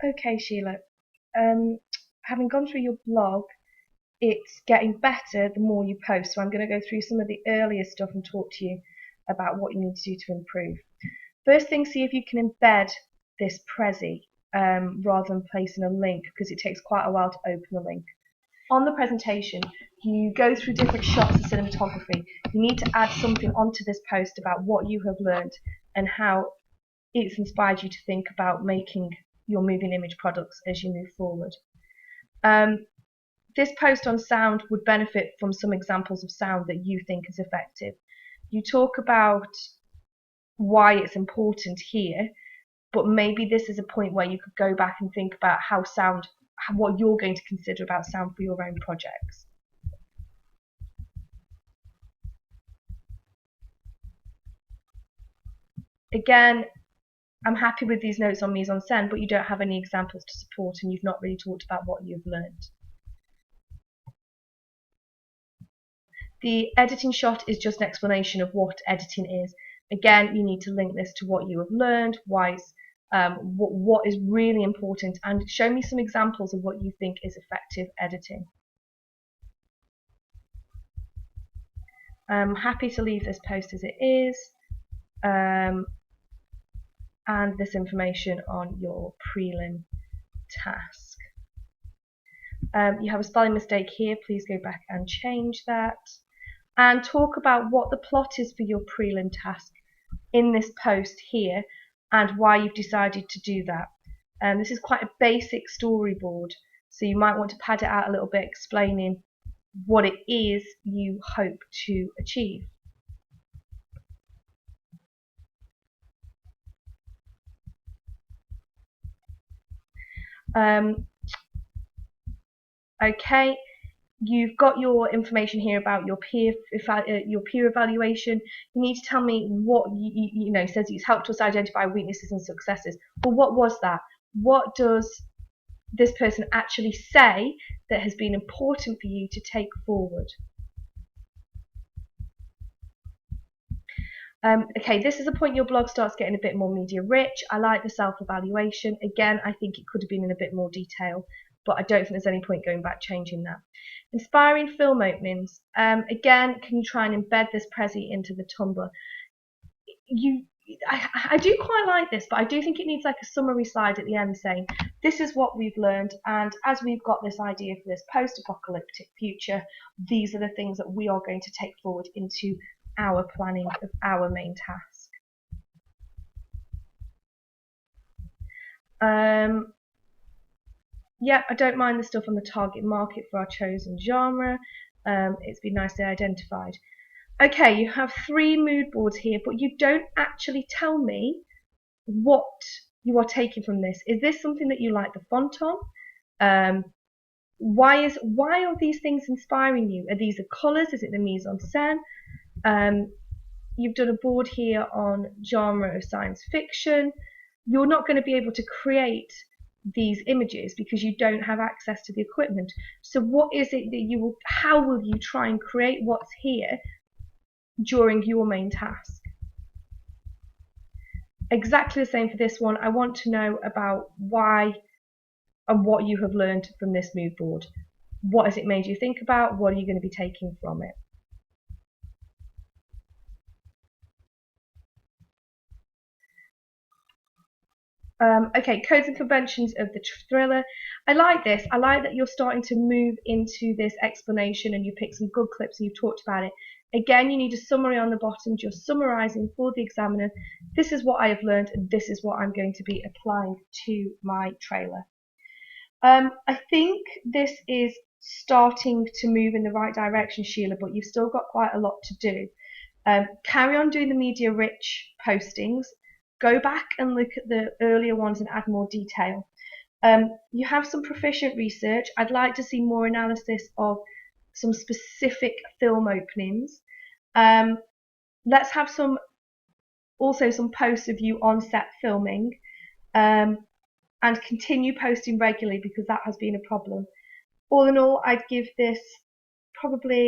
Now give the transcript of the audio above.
Okay, Sheila. Having gone through your blog, it's getting better the more you post. So I'm going to go through some of the earlier stuff and talk to you about what you need to do to improve. First thing, see if you can embed this Prezi rather than placing a link, because it takes quite a while to open the link. On the presentation, you go through different shots of cinematography. You need to add something onto this post about what you have learned and how it's inspired you to think about making your moving image products as you move forward. This post on sound would benefit from some examples of sound that you think is effective. You talk about why it's important here, but maybe this is a point where you could go back and think about how sound, what you're going to consider about sound for your own projects. Again, I'm happy with these notes on mise en scène, but you don't have any examples to support and you've not really talked about what you've learned. The editing shot is just an explanation of what editing is. Again, you need to link this to what you have learned, why what is really important, and show me some examples of what you think is effective editing. I'm happy to leave this post as it is, and this information on your prelim task. You have a spelling mistake here, please go back and change that. And talk about what the plot is for your prelim task in this post here and why you've decided to do that. This is quite a basic storyboard, so you might want to pad it out a little bit, explaining what it is you hope to achieve. Okay, you've got your information here about your peer evaluation. You need to tell me what you know. Says it's helped us identify weaknesses and successes. Well, what was that? What does this person actually say that has been important for you to take forward? Okay, this is a point your blog starts getting a bit more media rich. I like the self-evaluation. Again, I think it could have been in a bit more detail, but I don't think there's any point going back changing that. Inspiring film openings. Again, can you try and embed this Prezi into the Tumblr? I do quite like this, but I do think it needs like a summary slide at the end saying, this is what we've learned, and as we've got this idea for this post-apocalyptic future, these are the things that we are going to take forward into our planning of our main task. Yeah, I don't mind the stuff on the target market for our chosen genre. It's been nicely identified. Okay, you have 3 mood boards here, but you don't actually tell me what you are taking from this. Is this something that you like the font on? Why are these things inspiring you? Are these the colours? Is it the mise en scène? You've done a board here on genre of science fiction. You're not going to be able to create these images because you don't have access to the equipment. So what is it that how will you try and create what's here during your main task? Exactly the same for this one. I want to know about why and what you have learned from this mood board. What has it made you think about? What are you going to be taking from it? Okay, codes and conventions of the thriller. I like this. I like that you're starting to move into this explanation and you pick some good clips and you've talked about it. Again, you need a summary on the bottom, just summarising for the examiner. This is what I have learned and this is what I'm going to be applying to my trailer. I think this is starting to move in the right direction, Sheila, but you've still got quite a lot to do. Carry on doing the media rich postings. Go back and look at the earlier ones and add more detail. You have some proficient research. I'd like to see more analysis of some specific film openings. Let's have also some posts of you on set filming, and continue posting regularly because that has been a problem. All in all, I'd give this probably